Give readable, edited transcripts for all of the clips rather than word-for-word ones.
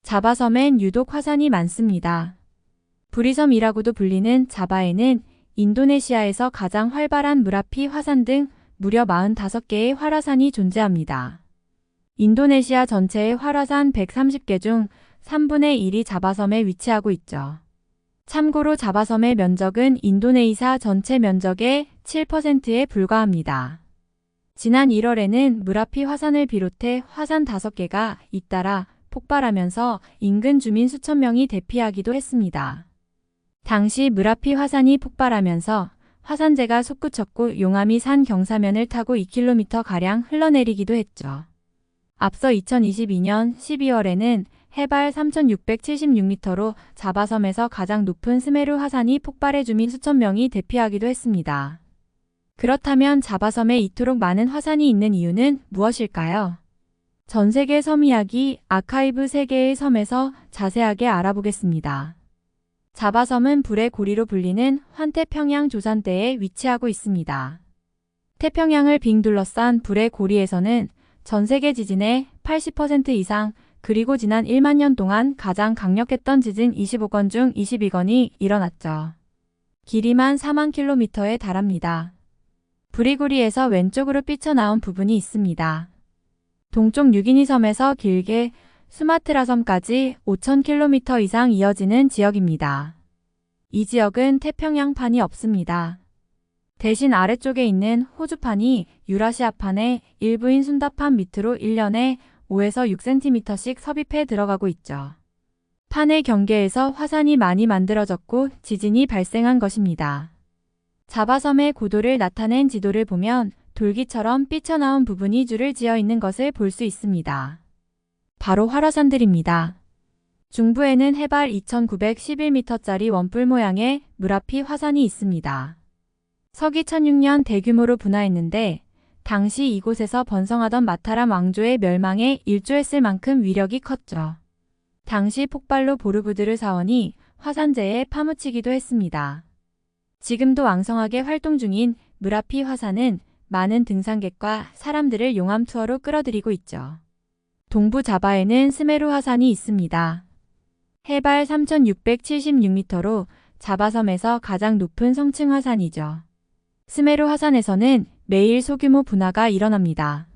자바섬엔 유독 화산이 많습니다. 부리섬이라고도 불리는 자바에는 인도네시아에서 가장 활발한 무라피 화산 등 무려 45개의 활화산이 존재합니다. 인도네시아 전체의 활화산 130개 중 3분의 1이 자바섬에 위치하고 있죠. 참고로 자바섬의 면적은 인도네시아 전체 면적의 7%에 불과합니다. 지난 1월에는 무라피 화산을 비롯해 화산 5개가 잇따라 폭발하면서 인근 주민 수천 명이 대피하기도 했습니다. 당시 무라피 화산이 폭발하면서 화산재가 솟구쳤고 용암이 산 경사면을 타고 2km가량 흘러내리기도 했죠. 앞서 2022년 12월에는 해발 3,676m로 자바섬에서 가장 높은 스메루 화산이 폭발해 주민 수천 명이 대피하기도 했습니다. 그렇다면 자바섬에 이토록 많은 화산이 있는 이유는 무엇일까요? 전 세계 섬 이야기 아카이브 세계의 섬에서 자세하게 알아보겠습니다. 자바섬은 불의 고리로 불리는 환태평양 조산대에 위치하고 있습니다. 태평양을 빙 둘러싼 불의 고리에서는 전 세계 지진의 80% 이상 그리고 지난 1만 년 동안 가장 강력했던 지진 25건 중 22건이 일어났죠. 길이만 4만 킬로미터에 달합니다. 부리고리에서 왼쪽으로 삐쳐나온 부분이 있습니다. 동쪽 뉴기니 섬에서 길게 수마트라 섬까지 5,000km 이상 이어지는 지역입니다. 이 지역은 태평양판이 없습니다. 대신 아래쪽에 있는 호주판이 유라시아판의 일부인 순다판 밑으로 1년에 5에서 6cm씩 섭입해 들어가고 있죠. 판의 경계에서 화산이 많이 만들어졌고 지진이 발생한 것입니다. 자바섬의 고도를 나타낸 지도를 보면 돌기처럼 삐쳐나온 부분이 줄을 지어 있는 것을 볼 수 있습니다. 바로 활화산들입니다. 중부에는 해발 2,911m짜리 원뿔 모양의 무라피 화산이 있습니다. 서기 1006년 대규모로 분화했는데 당시 이곳에서 번성하던 마타람 왕조의 멸망에 일조했을 만큼 위력이 컸죠. 당시 폭발로 보르부드르 사원이 화산재에 파묻히기도 했습니다. 지금도 왕성하게 활동 중인 무라피 화산은 많은 등산객과 사람들을 용암 투어로 끌어들이고 있죠. 동부 자바에는 스메루 화산이 있습니다. 해발 3,676m로 자바섬에서 가장 높은 성층 화산이죠. 스메루 화산에서는 매일 소규모 분화가 일어납니다.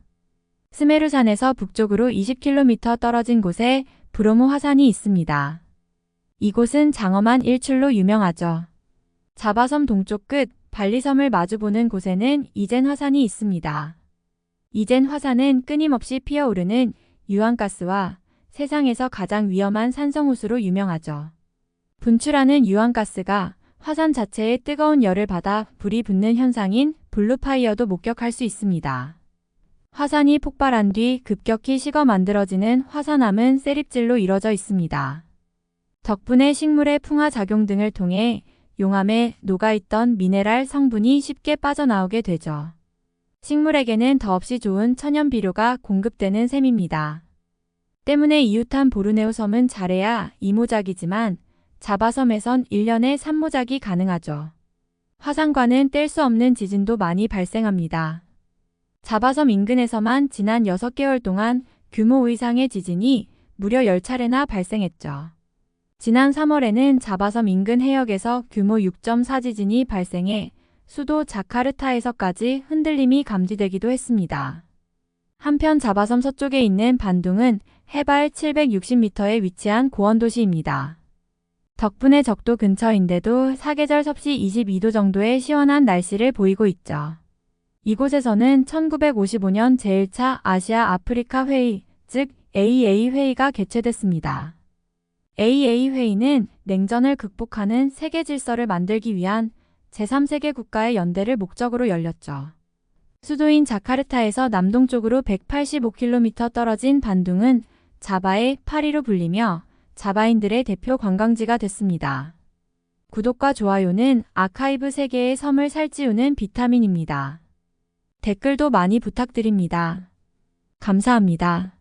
스메루산에서 북쪽으로 20km 떨어진 곳에 브로모 화산이 있습니다. 이곳은 장엄한 일출로 유명하죠. 자바섬 동쪽 끝 발리섬을 마주보는 곳에는 이젠 화산이 있습니다. 이젠 화산은 끊임없이 피어오르는 유황가스와 세상에서 가장 위험한 산성호수로 유명하죠. 분출하는 유황가스가 화산 자체의 뜨거운 열을 받아 불이 붙는 현상인 블루파이어도 목격할 수 있습니다. 화산이 폭발한 뒤 급격히 식어 만들어지는 화산암은 세립질로 이루어져 있습니다. 덕분에 식물의 풍화작용 등을 통해 용암에 녹아있던 미네랄 성분이 쉽게 빠져나오게 되죠. 식물에게는 더없이 좋은 천연비료가 공급되는 셈입니다. 때문에 이웃한 보르네오 섬은 잘해야 2모작이지만 자바섬에선 1년에 3모작이 가능하죠. 화산과는 뗄 수 없는 지진도 많이 발생합니다. 자바섬 인근에서만 지난 6개월 동안 규모 이상의 지진이 무려 10차례나 발생했죠. 지난 3월에는 자바섬 인근 해역에서 규모 6.4 지진이 발생해 수도 자카르타에서까지 흔들림이 감지되기도 했습니다. 한편 자바섬 서쪽에 있는 반둥은 해발 760m에 위치한 고원도시입니다. 덕분에 적도 근처인데도 사계절 섭씨 22도 정도의 시원한 날씨를 보이고 있죠. 이곳에서는 1955년 제1차 아시아 아프리카 회의, 즉 AA 회의가 개최됐습니다. AA 회의는 냉전을 극복하는 세계 질서를 만들기 위한 제3세계 국가의 연대를 목적으로 열렸죠. 수도인 자카르타에서 남동쪽으로 185km 떨어진 반둥은 자바의 파리로 불리며 자바인들의 대표 관광지가 됐습니다. 구독과 좋아요는 아카이브 세계의 섬을 살찌우는 비타민입니다. 댓글도 많이 부탁드립니다. 감사합니다.